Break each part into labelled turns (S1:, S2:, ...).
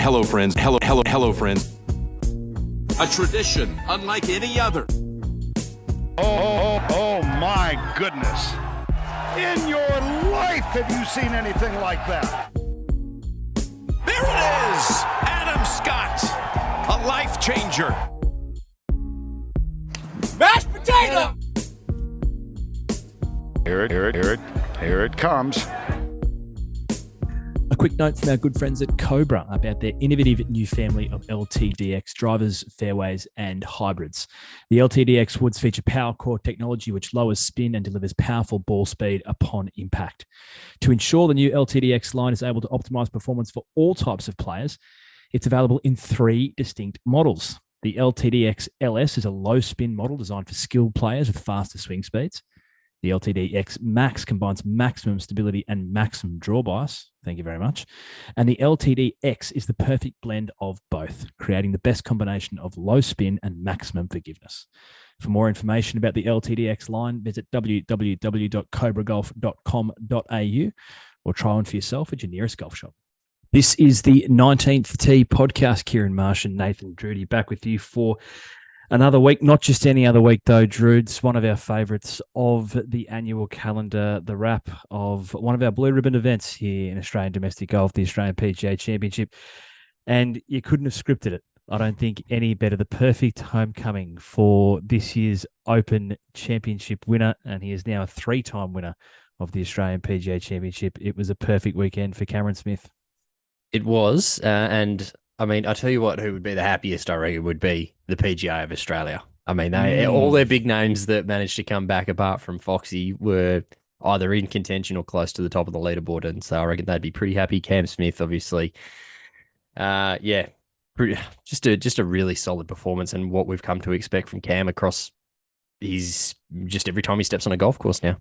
S1: Hello, friends. Hello, friends. A tradition unlike any other.
S2: Oh, my goodness. In your life, have you seen anything like that?
S3: There it is! Adam Scott, a life changer. Mashed potato!
S2: Here it comes.
S4: A quick note from our good friends at Cobra about their innovative new family of LTDX drivers, fairways, and hybrids. The LTDX woods feature power core technology, which lowers spin and delivers powerful ball speed upon impact. To ensure the new LTDX line is able to optimize performance for all types of players, it's available in 3 distinct models. The LTDX LS is a low spin model designed for skilled players with faster swing speeds. The LTDX Max combines maximum stability and maximum draw bias. Thank you very much. And the LTDX is the perfect blend of both, creating the best combination of low spin and maximum forgiveness. For more information about the LTDX line, visit www.cobragolf.com.au or try one for yourself at your nearest golf shop. This is the 19th Tee podcast. Kieran Marsh and Nathan Drudy back with you for another week, not just any other week though, Drew. It's one of our favourites of the annual calendar, the wrap of one of our blue ribbon events here in Australian domestic golf, the Australian PGA Championship. And you couldn't have scripted it, I don't think, any better. The perfect homecoming for this year's Open Championship winner, and he is now a 3-time winner of the Australian PGA Championship. It was a perfect weekend for Cameron Smith.
S5: It was, and I mean, I tell you what, who would be the happiest, I reckon, would be the PGA of Australia. I mean, all their big names that managed to come back, apart from Foxy, were either in contention or close to the top of the leaderboard, and so I reckon they'd be pretty happy. Cam Smith, obviously, just a really solid performance, and what we've come to expect from Cam across his just every time he steps on a golf course now.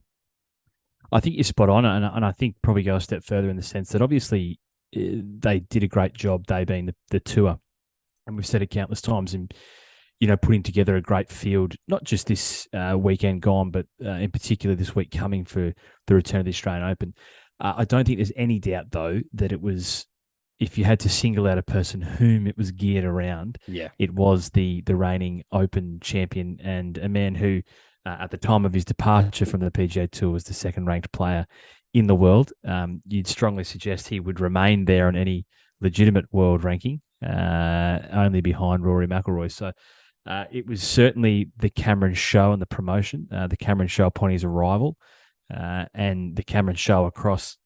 S4: I think you're spot on, and I think probably go a step further in the sense that obviously they did a great job, they being the tour. And we've said it countless times in, putting together a great field, not just this weekend gone, but in particular this week coming for the return of the Australian Open. I don't think there's any doubt, though, that it was, if you had to single out a person whom it was geared around, it was the reigning Open champion and a man who, at the time of his departure from the PGA Tour, was the second-ranked player in the world. You'd strongly suggest he would remain there on any legitimate world ranking, only behind Rory McIlroy. So it was certainly the Cameron Show and the promotion, the Cameron Show upon his arrival, and the Cameron Show across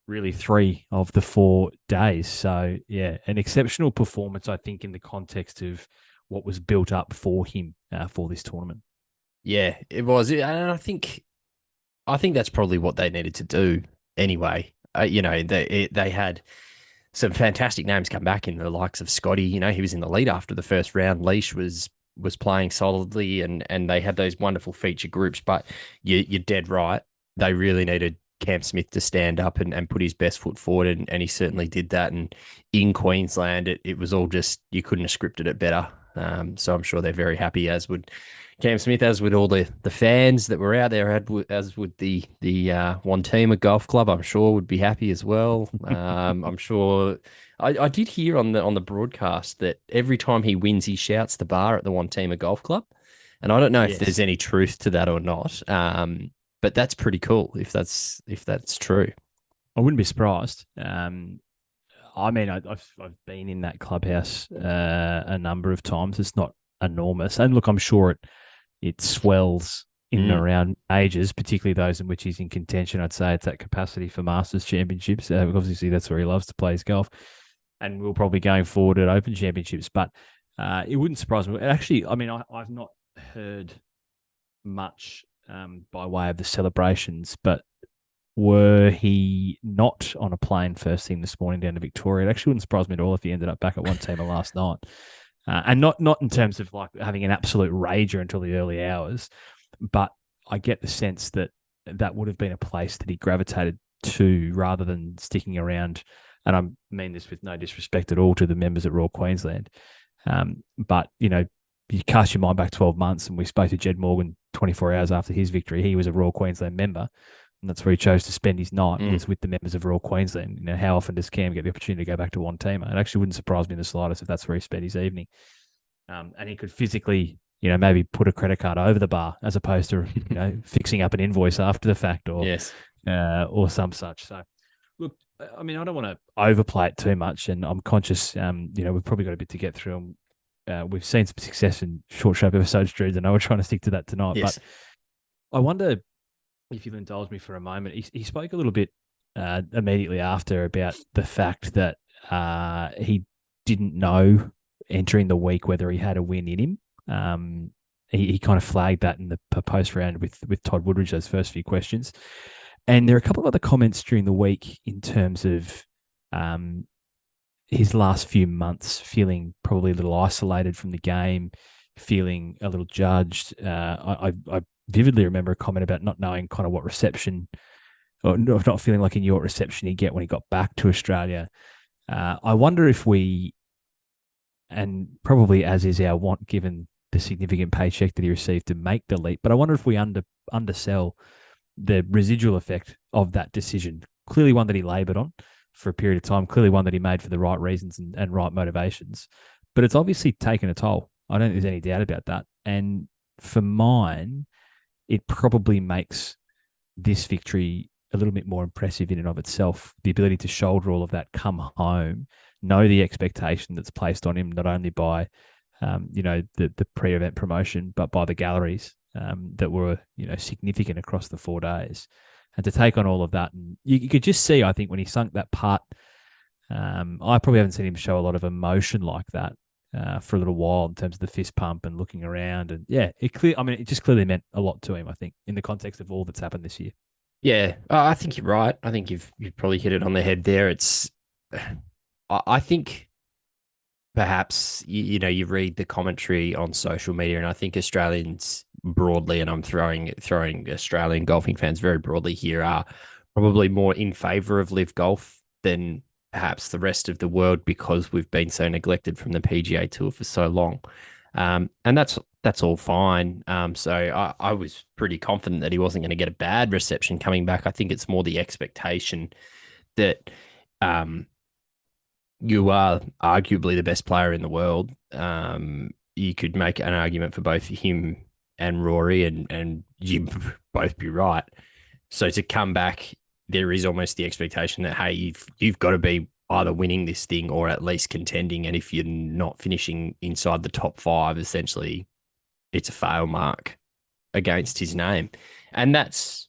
S4: really 3 of the 4 days. So, yeah, an exceptional performance, I think, in the context of what was built up for him for this tournament.
S5: Yeah, it was. And I think that's probably what they needed to do anyway. They had some fantastic names come back in the likes of Scotty. He was in the lead after the first round. Leash was playing solidly, and they had those wonderful feature groups. But you're dead right. They really needed Cam Smith to stand up and put his best foot forward, and he certainly did that. And in Queensland, it was all just, you couldn't have scripted it better. So I'm sure they're very happy, as would Cam Smith, as would all the fans that were out there, as would the one team at golf club, I'm sure would be happy as well. I'm sure I did hear on the broadcast that every time he wins, he shouts the bar at the one team at golf club. And I don't know if there's any truth to that or not. But that's pretty cool if that's true.
S4: I wouldn't be surprised. I mean, I've been in that clubhouse a number of times. It's not enormous, and look, I'm sure it swells in and around ages, particularly those in which he's in contention. I'd say it's at capacity for Masters Championships. Obviously, that's where he loves to play his golf, and we'll probably going forward at Open Championships. But it wouldn't surprise me. Actually, I mean, I've not heard much by way of the celebrations, but were he not on a plane first thing this morning down to Victoria, it actually wouldn't surprise me at all if he ended up back at one teamer last night. And not in terms of like having an absolute rager until the early hours, but I get the sense that would have been a place that he gravitated to rather than sticking around. And I mean this with no disrespect at all to the members at Royal Queensland. But, you cast your mind back 12 months and we spoke to Jed Morgan 24 hours after his victory. He was a Royal Queensland member. and that's where he chose to spend his night,
S5: Mm.
S4: was with the members of Royal Queensland. You know, how often does Cam get the opportunity to go back to one team? It actually wouldn't surprise me in the slightest if that's where he spent his evening. And he could physically, you know, maybe put a credit card over the bar as opposed to, you know, fixing up an invoice after the fact or some such. So, look, I mean, I don't want to overplay it too much, and I'm conscious, you know, we've probably got a bit to get through. We've seen some success in short shape episodes, Drew. I know we're trying to stick to that tonight,
S5: Yes.
S4: but I wonder if you'll indulge me for a moment. He spoke a little bit immediately after about the fact that he didn't know entering the week whether he had a win in him. He kind of flagged that in the post round with Todd Woodridge, those first few questions. And there are a couple of other comments during the week in terms of his last few months feeling probably a little isolated from the game, feeling a little judged. I vividly remember a comment about not knowing kind of what reception, or not feeling like he knew what reception he'd get when he got back to Australia. I wonder if we, and probably as is our want given the significant paycheck that he received to make the leap, but I wonder if we undersell the residual effect of that decision. Clearly one that he laboured on for a period of time, clearly one that he made for the right reasons and right motivations, but it's obviously taken a toll. I don't think there's any doubt about that. And for mine, it probably makes this victory a little bit more impressive in and of itself. The ability to shoulder all of that, come home, know the expectation that's placed on him, not only by, you know, the pre-event promotion, but by the galleries that were, you know, significant across the 4 days. And to take on all of that, and you could just see, I think, when he sunk that putt, I probably haven't seen him show a lot of emotion like that for a little while in terms of the fist pump and looking around. And yeah, it just clearly meant a lot to him, I think, in the context of all that's happened this year.
S5: Yeah, I think you're right. I think you've probably hit it on the head there. I think perhaps you know, you read the commentary on social media, and I think Australians broadly, and I'm throwing Australian golfing fans very broadly here, are probably more in favour of live golf than perhaps the rest of the world, because we've been so neglected from the PGA Tour for so long. And that's all fine. So I was pretty confident that he wasn't going to get a bad reception coming back. I think it's more the expectation that you are arguably the best player in the world. You could make an argument for both him and Rory, and you both be right. So to come back, there is almost the expectation that, hey, you've got to be either winning this thing or at least contending. And if you're not finishing inside the top 5, essentially, it's a fail mark against his name. And that's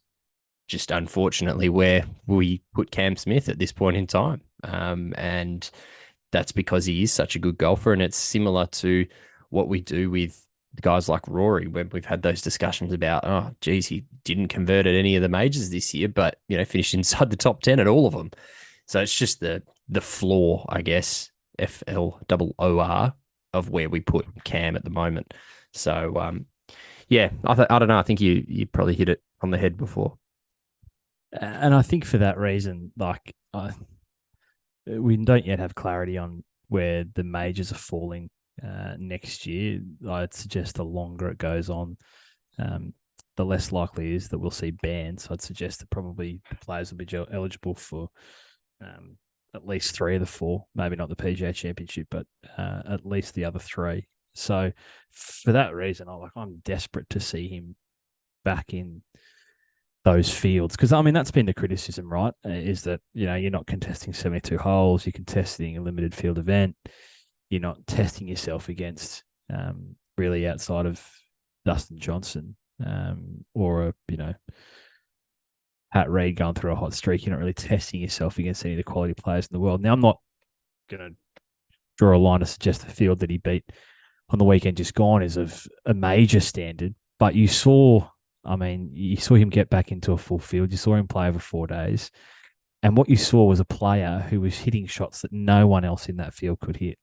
S5: just unfortunately where we put Cam Smith at this point in time. And that's because he is such a good golfer. And it's similar to what we do with guys like Rory, when we've had those discussions about, oh, geez, he didn't convert at any of the majors this year, but, you know, finished inside the top 10 at all of them. So it's just the floor, I guess, FLOOR, of where we put Cam at the moment. So, yeah, I don't know. I think you probably hit it on the head before.
S4: And I think for that reason, like, we don't yet have clarity on where the majors are falling next year. I'd suggest the longer it goes on, the less likely it is that we'll see bans. I'd suggest that probably the players will be eligible for at least 3 of the 4, maybe not the PGA Championship, but at least the other 3. So for that reason, I'm desperate to see him back in those fields, because I mean that's been the criticism, right? Is that, you know, you're not contesting 72 holes, you're contesting a limited field event, you're not testing yourself against really outside of Dustin Johnson or Pat Reed going through a hot streak. You're not really testing yourself against any of the quality players in the world. Now, I'm not going to draw a line to suggest the field that he beat on the weekend just gone is of a major standard, but you saw him get back into a full field. You saw him play over 4 days. And what you saw was a player who was hitting shots that no one else in that field could hit.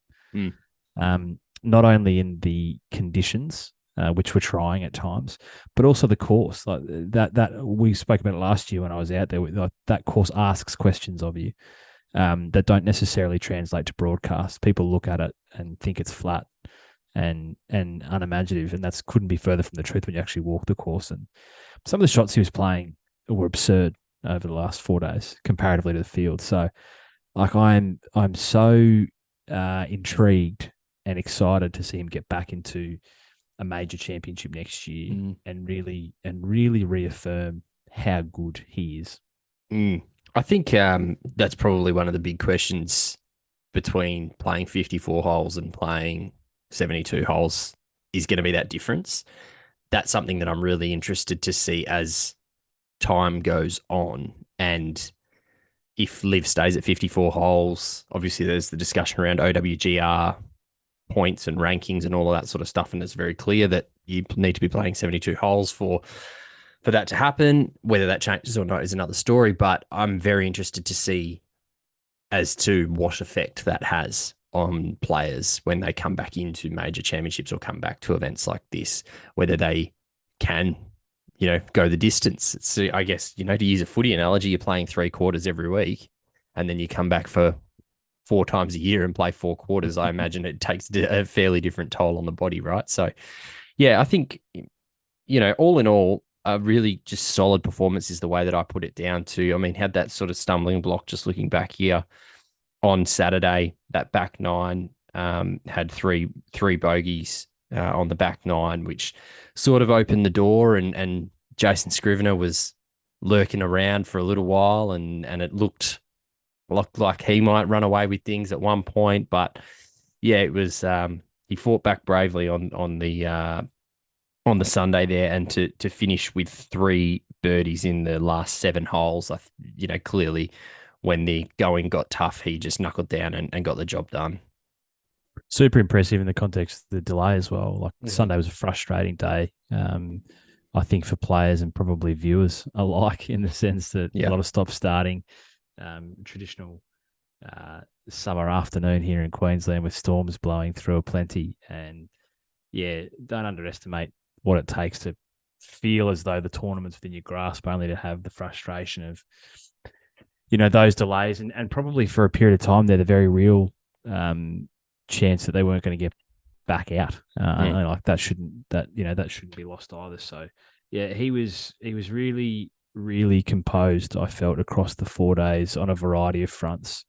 S4: Not only in the conditions, which we're trying at times, but also the course. Like that we spoke about it last year when I was out there. That course asks questions of you that don't necessarily translate to broadcast. People look at it and think it's flat and unimaginative, and that couldn't be further from the truth when you actually walk the course. And some of the shots he was playing were absurd. over the last 4 days comparatively to the field. So, like, I'm so intrigued and excited to see him get back into a major championship next year and really reaffirm how good he is.
S5: I think that's probably one of the big questions between playing 54 holes and playing 72 holes is going to be that difference. That's something that I'm really interested to see as time goes on. And if Liv stays at 54 holes, obviously there's the discussion around OWGR points and rankings and all of that sort of stuff. And it's very clear that you need to be playing 72 holes for that to happen. Whether that changes or not is another story. But I'm very interested to see as to what effect that has on players when they come back into major championships or come back to events like this, whether they can, go the distance. So I guess, to use a footy analogy, you're playing 3 quarters every week and then you come back for 4 times a year and play 4 quarters. I imagine it takes a fairly different toll on the body, right? So, yeah, I think, all in all, a really just solid performance is the way that I put it down to. I mean, had that sort of stumbling block just looking back here on Saturday, that back nine had three bogeys on the back nine, which sort of opened the door, and Jason Scrivener was lurking around for a little while, and it looked like he might run away with things at one point. But yeah, it was he fought back bravely on the Sunday there, and to finish with 3 birdies in the last 7 holes. Clearly when the going got tough, he just knuckled down and got the job done.
S4: Super impressive in the context of the delay as well. Like Sunday was a frustrating day, I think, for players and probably viewers alike, in the sense that a lot of stop starting, traditional summer afternoon here in Queensland with storms blowing through aplenty. And yeah, don't underestimate what it takes to feel as though the tournament's within your grasp, only to have the frustration of, those delays, and probably for a period of time there, the very real chance that they weren't going to get back out. And like that shouldn't be lost either. So yeah, he was really, really composed, I felt, across the 4 days on a variety of fronts.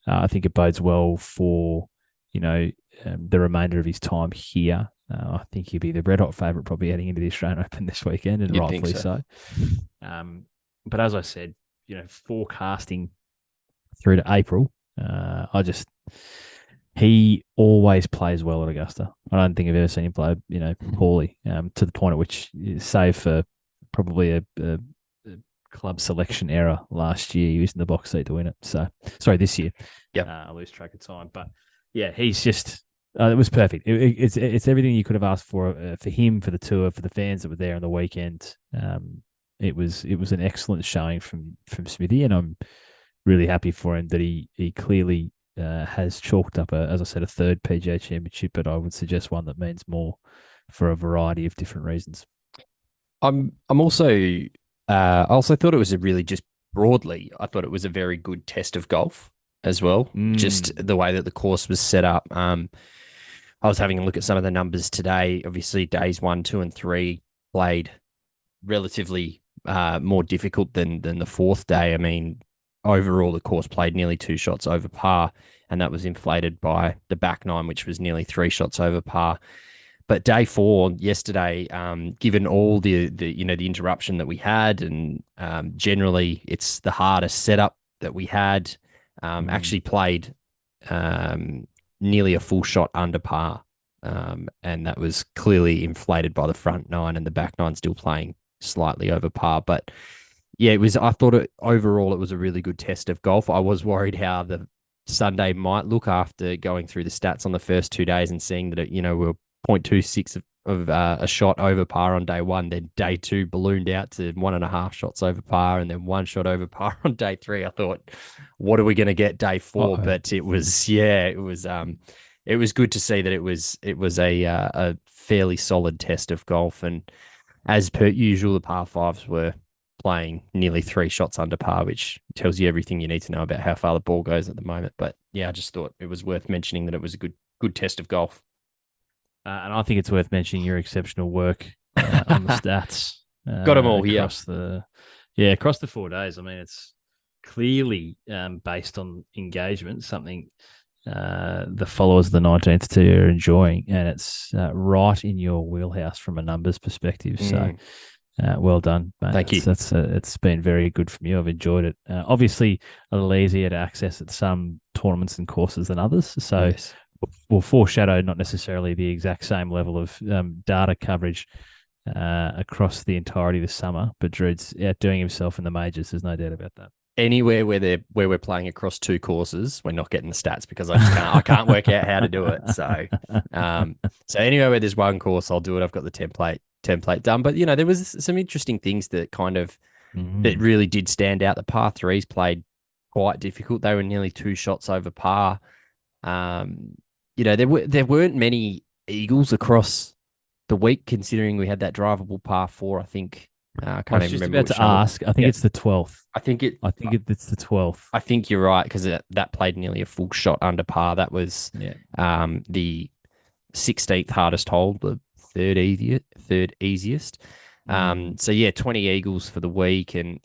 S4: I think it bodes well for, the remainder of his time here. I think he'll be the red hot favourite probably heading into the Australian Open this weekend, and rightfully so. But as I said, forecasting through to April, he always plays well at Augusta. I don't think I've ever seen him play, poorly, to the point at which, save for probably a club selection error last year, he was in the box seat to win it. So, sorry, this year.
S5: Yeah,
S4: I lose track of time. But yeah, he's just, it was perfect. It's everything you could have asked for him, for the tour, for the fans that were there on the weekend. It was an excellent showing from Smithy, and I'm really happy for him that he clearly has chalked up as I said, a 3rd PGA Championship, but I would suggest one that means more for a variety of different reasons.
S5: I'm also I also thought it was I thought it was a very good test of golf as well. Just the way that the course was set up. I was having a look at some of the numbers today. Obviously, days 1, 2, and 3 played relatively more difficult than the 4th day. I mean, overall, the course played nearly 2 shots over par, and that was inflated by the back nine, which was nearly 3 shots over par. But day 4 yesterday, given all the interruption that we had, and generally it's the hardest setup that we had, actually played nearly a full shot under par, and that was clearly inflated by the front nine, and the back nine still playing slightly over par. But yeah, I thought overall it was a really good test of golf. I was worried how the Sunday might look after going through the stats on the first 2 days and seeing that we were 0.26 of a shot over par on day 1. Then day 2 ballooned out to 1.5 shots over par, and then 1 shot over par on day 3. I thought, what are we going to get day 4? But it was good to see that it was a fairly solid test of golf, and as per usual, the par 5s were playing nearly 3 shots under par, which tells you everything you need to know about how far the ball goes at the moment. But yeah, I just thought it was worth mentioning that it was a good test of golf.
S4: And I think it's worth mentioning your exceptional work on the stats.
S5: Got them all here.
S4: Yeah, across the 4 days. I mean, it's clearly based on engagement, something the followers of the 19th tee are enjoying, and it's right in your wheelhouse from a numbers perspective. So, well done, mate.
S5: Thank you.
S4: It's been very good from you. I've enjoyed it. Obviously, a little easier to access at some tournaments and courses than others. So,
S5: Yes.
S4: we'll foreshadow not necessarily the exact same level of data coverage across the entirety of the summer, but Drew's outdoing himself in the majors. There's no doubt about that.
S5: Anywhere where we're playing across 2 courses, we're not getting the stats because I can't work out how to do it. So anywhere where there's one course, I'll do it. I've got the template done. But there was some interesting things that kind of that really did stand out. The par threes played quite difficult. They were nearly 2 shots over par. There weren't many eagles across the week, considering we had that drivable par 4. I think. I can't even remember.
S4: I was just about to ask. I think it's the 12th. It's the 12th.
S5: I think you're right, because that played nearly a full shot under par. That was the 16th hardest hole, the third easiest. 20 eagles for the week, and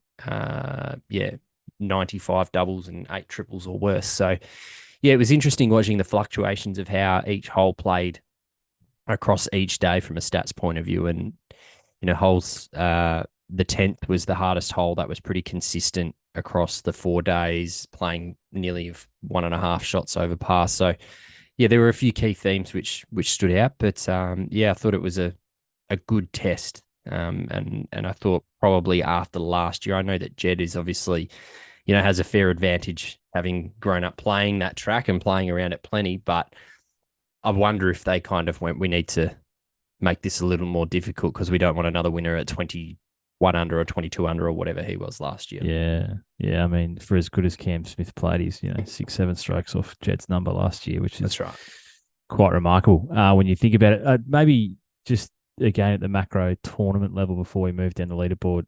S5: 95 doubles and 8 triples or worse. So it was interesting watching the fluctuations of how each hole played across each day from a stats point of view. And holes, the 10th was the hardest hole. That was pretty consistent across the 4 days, playing nearly 1.5 shots over par. So, there were a few key themes which stood out. But, I thought it was a good test. And I thought probably after last year, I know that Jed is obviously, has a fair advantage having grown up playing that track and playing around it plenty. But I wonder if they kind of went, we need to make this a little more difficult because we don't want another winner at 21 under or 22 under or whatever he was last year.
S4: Yeah. I mean, for as good as Cam Smith played, he's 6-7 strokes off Jed's number last year, which is
S5: that's right,
S4: quite remarkable when you think about it. Maybe just again at the macro tournament level before we move down the leaderboard,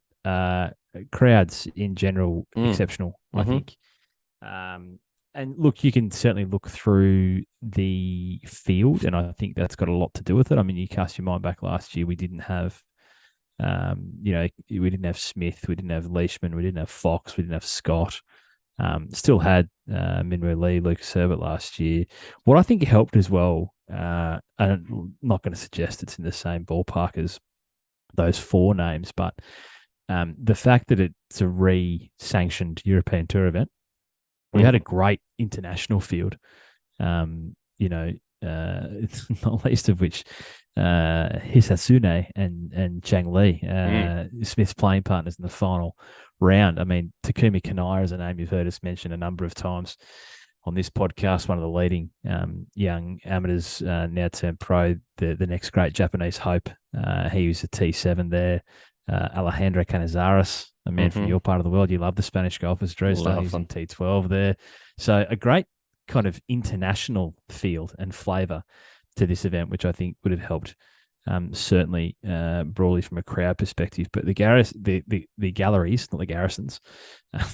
S4: crowds in general exceptional, I think. And look, you can certainly look through the field, and I think that's got a lot to do with it. I mean, you cast your mind back last year, we didn't have, we didn't have Smith, we didn't have Leishman, we didn't have Fox, we didn't have Scott. Still had Minwoo Lee, Lucas Herbert last year. What I think helped as well, and I'm not going to suggest it's in the same ballpark as those 4 names, but the fact that it's a re-sanctioned European Tour event. We had a great international field, not least of which Hisasune and Chang Li, Smith's playing partners in the final round. I mean, Takumi Kanaya is a name you've heard us mention a number of times on this podcast, one of the leading young amateurs now turned pro, the next great Japanese hope. He was a T7 there. Alejandro Canizares, a man from your part of the world. You love the Spanish golfers, Drew. He's in T12 there. So a great kind of international field and flavour to this event, which I think would have helped certainly broadly from a crowd perspective. But the galleries, not the garrisons,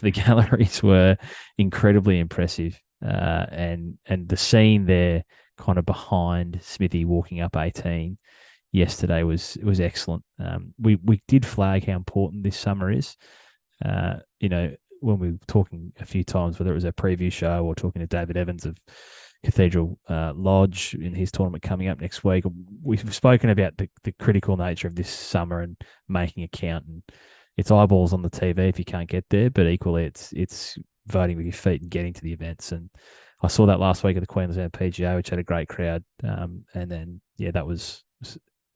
S4: the galleries were incredibly impressive. And the scene there kind of behind Smithy walking up 18 yesterday was excellent. We did flag how important this summer is. When we were talking a few times, whether it was a preview show or talking to David Evans of Cathedral Lodge in his tournament coming up next week, we've spoken about the critical nature of this summer and making it count. And it's eyeballs on the TV if you can't get there, but equally it's voting with your feet and getting to the events. And I saw that last week at the Queensland PGA, which had a great crowd. And then, that was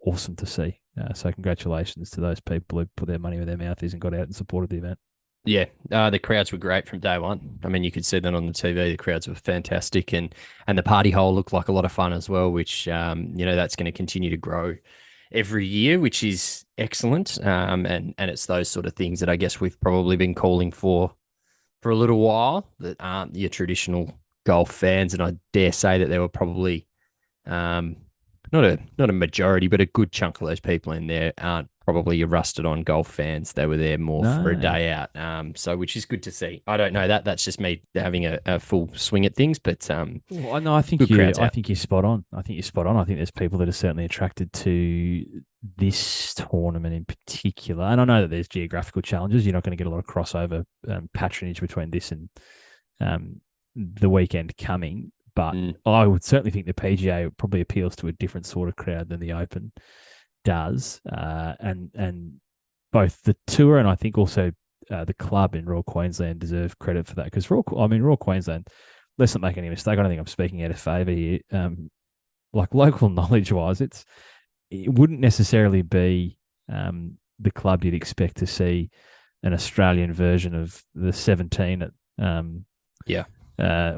S4: awesome to see. So congratulations to those people who put their money where their mouth is and got out and supported the event.
S5: Yeah, the crowds were great from day one. I mean, you could see that on the TV. The crowds were fantastic, and the party hole looked like a lot of fun as well, which, that's going to continue to grow every year, which is excellent. And it's those sort of things that I guess we've probably been calling for a little while that aren't your traditional golf fans. And I dare say that there were probably not a majority, but a good chunk of those people in there aren't probably your rusted on golf fans. They were there more for a
S4: No.
S5: day out. So which is good to see. I don't know that. That's just me having a full swing at things, but
S4: Well, no, I think
S5: good crowds out.
S4: you're spot on. I think you're spot on. I think there's people that are certainly attracted to this tournament in particular. And I know that there's geographical challenges. You're not going to get a lot of crossover patronage between this and the weekend coming. But I would certainly think the PGA probably appeals to a different sort of crowd than the Open does. And both the tour and I think also the club in Royal Queensland deserve credit for that, because Royal Queensland, let's not make any mistake. I don't think I'm speaking out of favour here. Like local knowledge wise, it wouldn't necessarily be the club you'd expect to see an Australian version of the 17 at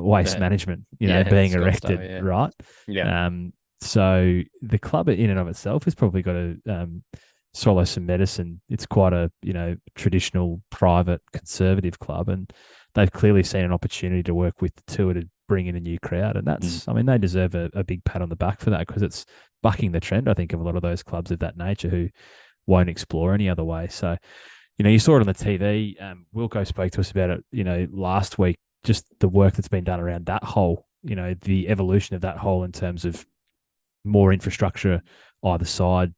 S4: Waste Management, being erected, right?
S5: Yeah.
S4: So the club in and of itself has probably got to swallow some medicine. It's quite a traditional private conservative club, and they've clearly seen an opportunity to work with the tour to bring in a new crowd, and that's they deserve a big pat on the back for that, because it's bucking the trend, I think, of a lot of those clubs of that nature who won't explore any other way. So you saw it on the TV. Wilco spoke to us about it last week, just the work that's been done around that hole, the evolution of that hole in terms of more infrastructure either side,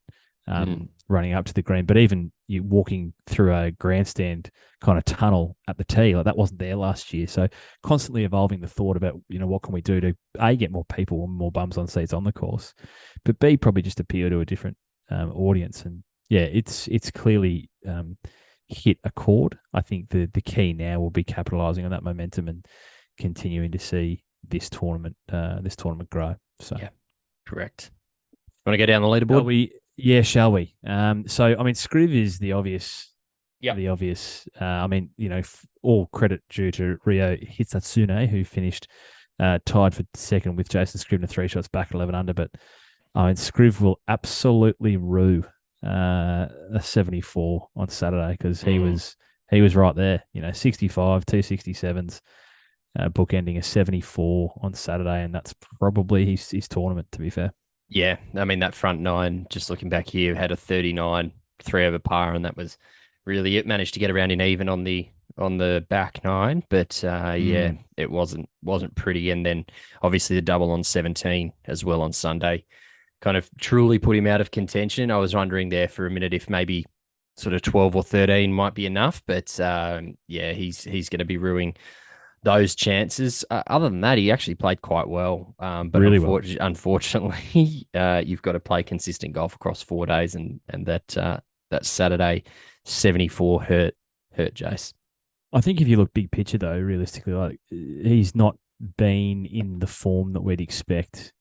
S4: running up to the green, but even you walking through a grandstand kind of tunnel at the tee, like that wasn't there last year. So constantly evolving the thought about, what can we do to A, get more people and more bums on seats on the course, but B, probably just appeal to a different audience. And yeah, it's clearly hit a chord. I think the key now will be capitalising on that momentum and continuing to see this tournament grow. So
S5: yeah, correct. Want to go down the leaderboard?
S4: Shall we? Scriv is the obvious.
S5: Yeah.
S4: The obvious. All credit due to Rio Hitsatsune, who finished tied for second with Jason Scrivener 3 shots back at 11 under. But Scriv will absolutely rue a 74 on Saturday, because he was right there. 65, 267s, bookending a 74 on Saturday, and that's probably his tournament, to be fair.
S5: Yeah, that front nine, just looking back here, had a 39, 3 over par, and that was really it. Managed to get around in even on the back nine, but it wasn't pretty. And then obviously the double on 17 as well on Sunday kind of truly put him out of contention. I was wondering there for a minute if maybe sort of 12 or 13 might be enough, but he's going to be ruining those chances. Other than that, he actually played quite well. But
S4: really
S5: unfortunately, you've got to play consistent golf across 4 days, and that Saturday 74 hurt Jace.
S4: I think if you look big picture though, realistically, like he's not been in the form that we'd expect.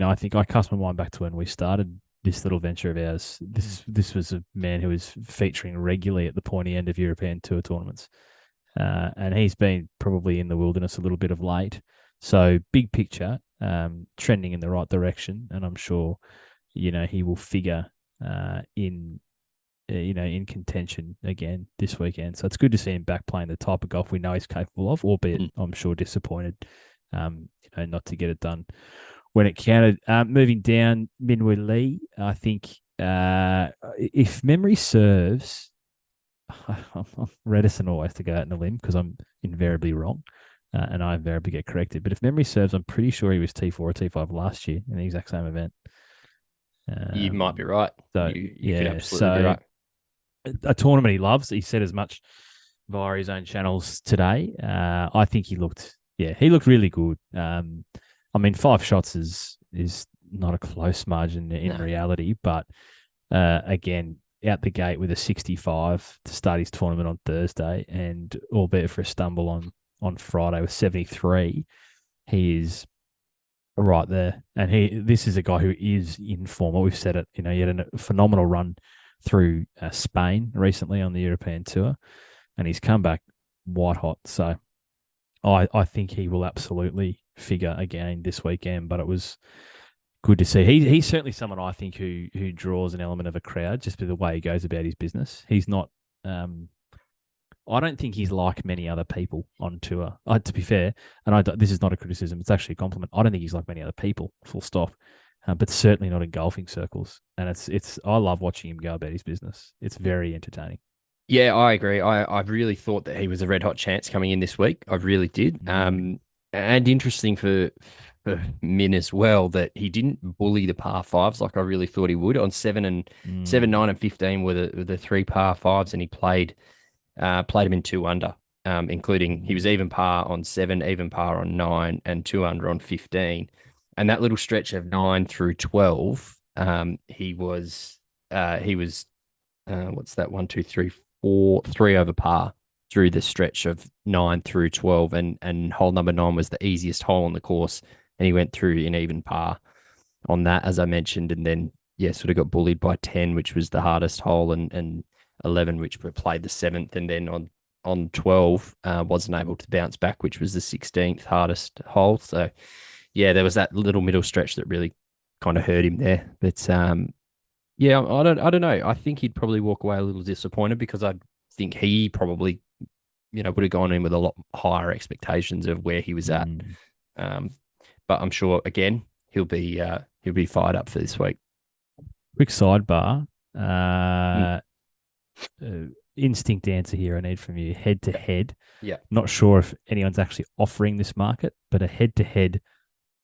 S4: I think I cast my mind back to when we started this little venture of ours. This was a man who was featuring regularly at the pointy end of European Tour tournaments. And he's been probably in the wilderness a little bit of late. So big picture, trending in the right direction, and I'm sure, he will figure in contention again this weekend. So it's good to see him back playing the type of golf we know he's capable of, albeit I'm sure disappointed, not to get it done when it counted. Moving down, Minwoo Lee, I think if memory serves, I'm reticent always to go out on a limb because I'm invariably wrong, and I invariably get corrected. But if memory serves, I'm pretty sure he was T4 or T5 last year in the exact same event.
S5: You might be right.
S4: So
S5: you could absolutely be right.
S4: A tournament he loves. He said as much via his own channels today. I think he looked really good. 5 shots is not a close margin in reality, but again, out the gate with a 65 to start his tournament on Thursday, and albeit for a stumble on Friday with 73, he is right there. And this is a guy who is in form. We've said it, he had a phenomenal run through Spain recently on the European Tour, and he's come back white hot. So I think he will absolutely figure again this weekend, but it was good to see. He's certainly someone I think who draws an element of a crowd just by the way he goes about his business. He's not. I don't think he's like many other people on tour. To be fair, and this is not a criticism; it's actually a compliment. I don't think he's like many other people. Full stop. but certainly not in golfing circles. And I love watching him go about his business. It's very entertaining.
S5: Yeah, I agree. I really thought that he was a red hot chance coming in this week. I really did. And interesting for Min as well that he didn't bully the par fives like I really thought he would. On 7, 9, and 15 were the three par fives, and he played him in 2 under, including he was even par on 7, even par on 9, and 2 under on 15. And that little stretch of 9 through 12, he was what's that? 1, 2, 3, 4, 3 over par through the stretch of 9 through 12, and hole number 9 was the easiest hole on the course, and he went through in even par on that, as I mentioned, and then sort of got bullied by 10, which was the hardest hole, and 11, which played the 7th, and then on 12 wasn't able to bounce back, which was the 16th hardest hole. So there was that little middle stretch that really kind of hurt him there, but I don't know. I think he'd probably walk away a little disappointed because I think he probably, would have gone in with a lot higher expectations of where he was at. But I'm sure again he'll be fired up for this week.
S4: Quick sidebar. Instinct answer here I need from you. Head to head.
S5: Yeah.
S4: Not sure if anyone's actually offering this market, but a head to head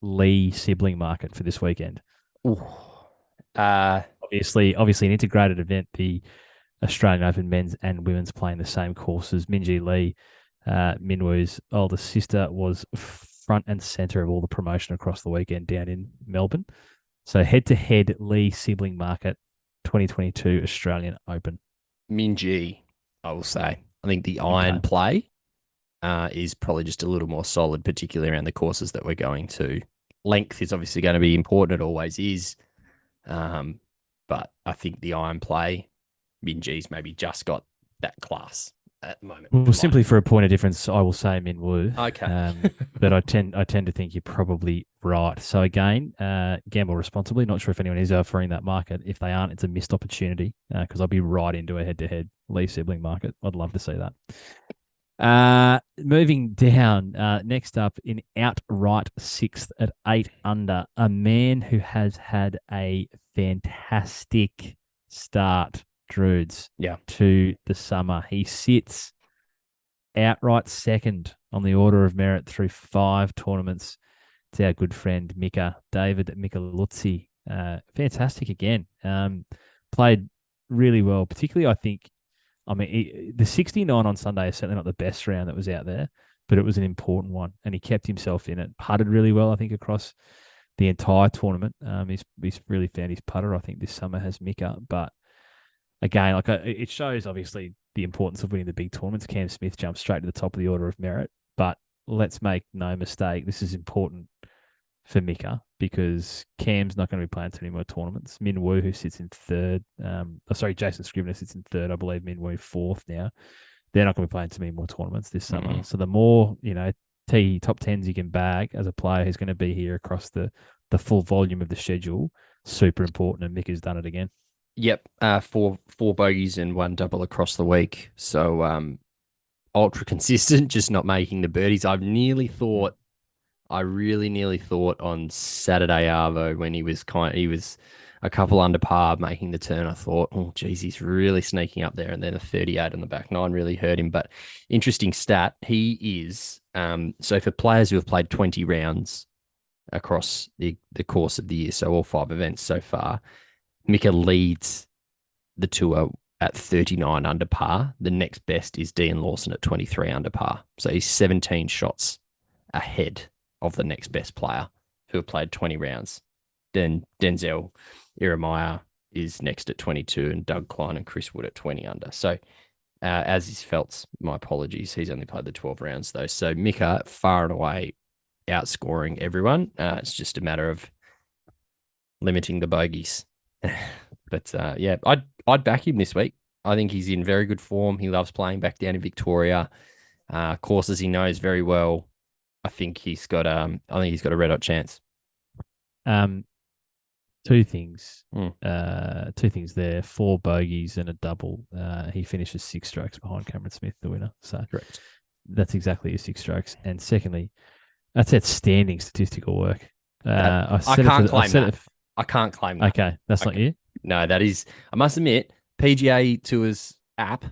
S4: Lee sibling market for this weekend.
S5: Ooh.
S4: Obviously an integrated event. The Australian Open men's and women's playing the same courses. Minjee Lee, Minwoo's older sister, was front and center of all the promotion across the weekend down in Melbourne. So head-to-head Lee sibling market 2022 Australian Open.
S5: Minjee, I will say. I think the iron play is probably just a little more solid, particularly around the courses that we're going to. Length is obviously going to be important. It always is. But I think the iron play, Minjee's maybe just got that class at the moment.
S4: Well, simply for a point of difference, I will say Min Woo.
S5: Okay.
S4: But I tend to think you're probably right. So again, gamble responsibly. Not sure if anyone is offering that market. If they aren't, it's a missed opportunity because I'll be right into a head-to-head Lee sibling market. I'd love to see that. Moving down, next up in outright 6th at 8 under, a man who has had a fantastic start, Drudes, to the summer. He sits outright second on the order of merit through 5 tournaments. It's our good friend David Micheluzzi. Fantastic again. Played really well, particularly I think. The 69 on Sunday is certainly not the best round that was out there, but it was an important one, and he kept himself in it. Putted really well, I think, across the entire tournament. He's really found his putter, I think, this summer has Mika. But again, it shows, obviously, the importance of winning the big tournaments. Cam Smith jumped straight to the top of the order of merit, but let's make no mistake, this is important for Mika because Cam's not going to be playing too many more tournaments. Min Woo, who sits in 3rd, Jason Scrivener sits in 3rd, I believe Min Woo 4th now. They're not going to be playing too many more tournaments this summer. So the more, top 10s you can bag as a player who's going to be here across the full volume of the schedule, super important, and Mika's done it again.
S5: Yep, 4 bogeys and 1 double across the week. So ultra consistent, just not making the birdies. I really nearly thought on Saturday Arvo when he was a couple under par making the turn. I thought, oh geez, he's really sneaking up there, and then a 38 on the back 9 really hurt him. But interesting stat, he is so for players who have played 20 rounds across the course of the year, so all 5 events so far, Mika leads the tour at 39 under par. The next best is Dean Lawson at 23 under par. So he's 17 shots ahead of the next best player who have played 20 rounds. Then Denzel Ieremia is next at 22, and Doug Klein and Chris Wood at 20 under. So as is Phelps, my apologies, he's only played the 12 rounds though. So Mika far and away outscoring everyone. It's just a matter of limiting the bogeys. But I'd back him this week. I think he's in very good form. He loves playing back down in Victoria. Courses he knows very well. I think he's got a red hot chance.
S4: Two things. Two things there. 4 bogeys and a double. He finishes 6 strokes behind Cameron Smith, the winner. So
S5: correct.
S4: That's exactly his 6 strokes. And secondly, that's outstanding statistical work.
S5: I can't claim that. I can't claim that.
S4: Okay, that's not you.
S5: No, that is. I must admit, PGA Tours app.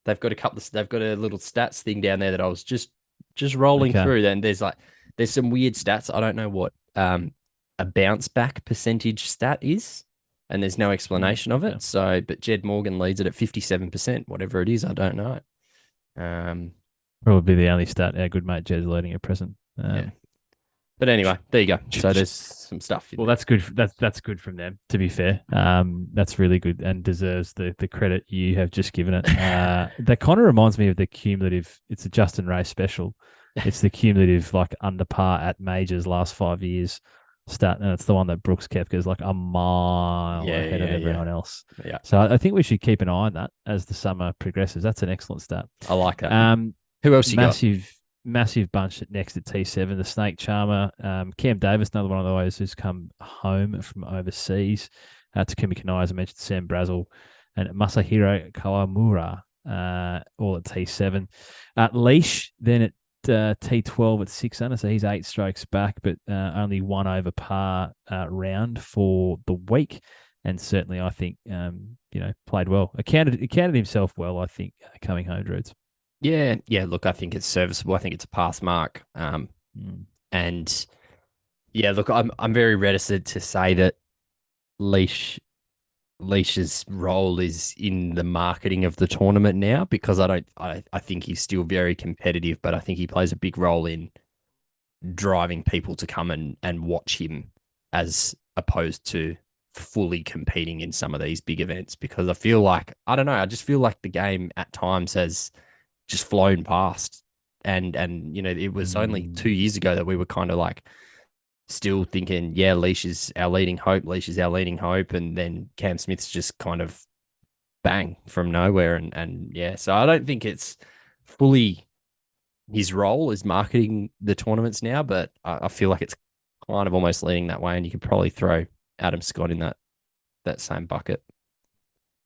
S5: They've got they've got a little stats thing down there that I was just rolling through. Then there's some weird stats. I don't know what a bounce back percentage stat is, and there's no explanation of it. So, but Jed Morgan leads it at 57%. Whatever it is, I don't know.
S4: Probably the only stat our good mate Jed's leading at present.
S5: Yeah. But anyway, there you go. So there's some stuff.
S4: Well, that's good. That's good from them. To be fair, that's really good and deserves the credit you have just given it. That kind of reminds me of the cumulative. It's a Justin Ray special. It's the cumulative like under par at majors last 5 years stat, and it's the one that Brooks Koepka is like a mile ahead of everyone else.
S5: Yeah.
S4: So I think we should keep an eye on that as the summer progresses. That's an excellent stat.
S5: I like that. Who else you got?
S4: Massive bunch next at T7, the Snake Charmer. Cam Davis, another one of those who's come home from overseas. Takumi Kanai, as I mentioned, Sam Brazel, and Masahiro Kawamura, all at T7. Leash, then at T12 at 6 under, so he's 8 strokes back, but only 1 over par round for the week. And certainly, I think, played well. Accounted himself well, I think, coming home, Druids.
S5: Yeah. Look, I think it's serviceable. I think it's a pass mark. And yeah, look, I'm very reticent to say that Leash's role is in the marketing of the tournament now, because I think he's still very competitive, but I think he plays a big role in driving people to come and watch him as opposed to fully competing in some of these big events, because I feel like, I don't know, I just feel like the game at times has just flown past. And it was only 2 years ago that we were kind of like still thinking, yeah, Leash is our leading hope. And then Cam Smith's just kind of bang from nowhere. And yeah, so I don't think it's fully his role is marketing the tournaments now, but I feel like it's kind of almost leaning that way. And you could probably throw Adam Scott in that same bucket.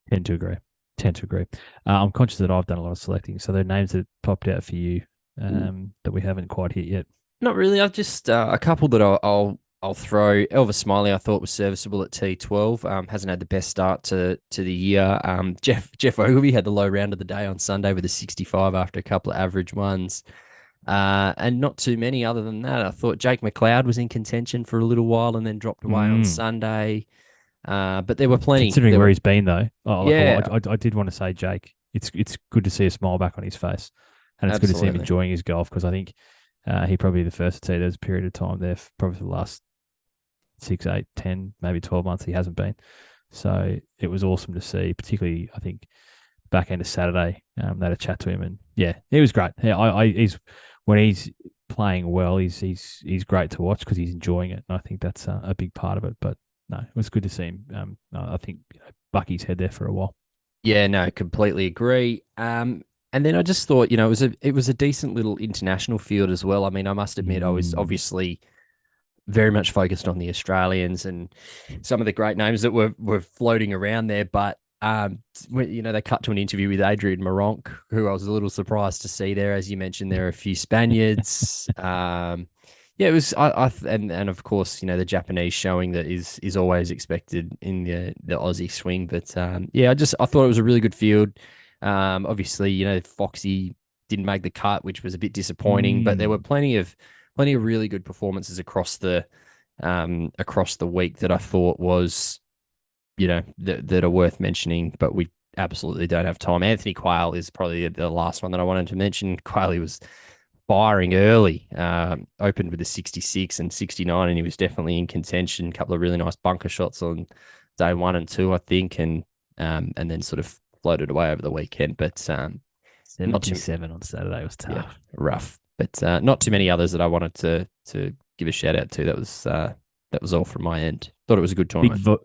S4: Tend to agree. I'm conscious that I've done a lot of selecting, so there are names that popped out for you that we haven't quite hit yet.
S5: Not really. I've just a couple that I'll throw. Elvis Smiley, I thought was serviceable at T12. Hasn't had the best start to the year. Jeff Ogilvy had the low round of the day on Sunday with a 65 after a couple of average ones. And not too many other than that. I thought Jake McLeod was in contention for a little while and then dropped away on Sunday. But there were plenty.
S4: Considering where he's been, though.
S5: Yeah.
S4: I did want to say, Jake, it's good to see a smile back on his face. And it's good to see him enjoying his golf, because I think he probably the first to see there's a period of time there, probably for the last 6, 8, 10, maybe 12 months he hasn't been. So it was awesome to see, particularly, I think, back end of Saturday. They had a chat to him, and yeah, he was great. Yeah, when he's playing well, he's great to watch because he's enjoying it, and I think that's a big part of it. But no, it was good to see him. I think Bucky's head there for a while.
S5: Yeah, no, completely agree. And then I just thought, it was a decent little international field as well. I mean, I must admit, I was obviously very much focused on the Australians and some of the great names that were floating around there. But they cut to an interview with Adrian Moronk, who I was a little surprised to see there. As you mentioned, there are a few Spaniards. Yeah, it was, and of course, the Japanese showing that is always expected in the Aussie swing. But yeah, I thought it was a really good field. Obviously, Foxy didn't make the cut, which was a bit disappointing. But there were plenty of really good performances across the week that I thought was, that are worth mentioning. But we absolutely don't have time. Anthony Quayle is probably the last one that I wanted to mention. Quayle was firing early, opened with a 66 and 69, and he was definitely in contention. A couple of really nice bunker shots on day 1 and 2, I think, and then sort of floated away over the weekend. But
S4: 77 on Saturday was tough.
S5: Yeah, rough. But not too many others that I wanted to give a shout out to. That was all from my end. Thought it was a good tournament.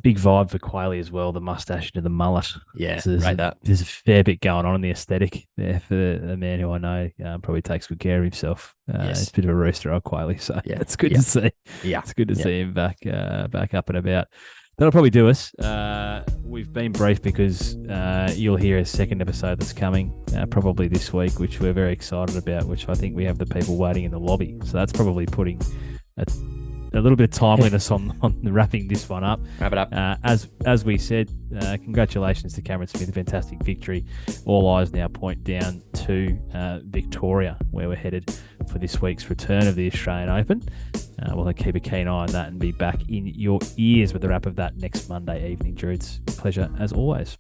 S4: Big vibe for Quayle as well, the mustache to the mullet.
S5: Yeah,
S4: so there's a fair bit going on in the aesthetic there for the man who I know probably takes good care of himself.
S5: Yes.
S4: It's a bit of a rooster on Quayle, so
S5: yeah,
S4: it's good to see.
S5: Yeah,
S4: it's good to see him back up and about. That'll probably do us. We've been brief because you'll hear a second episode that's coming probably this week, which we're very excited about, which I think we have the people waiting in the lobby. So that's probably putting a a little bit of timeliness on wrapping this one up.
S5: Wrap it up.
S4: As we said, congratulations to Cameron Smith, a fantastic victory. All eyes now point down to Victoria, where we're headed for this week's return of the Australian Open. We'll keep a keen eye on that and be back in your ears with the wrap of that next Monday evening, Drew. It's a pleasure as always.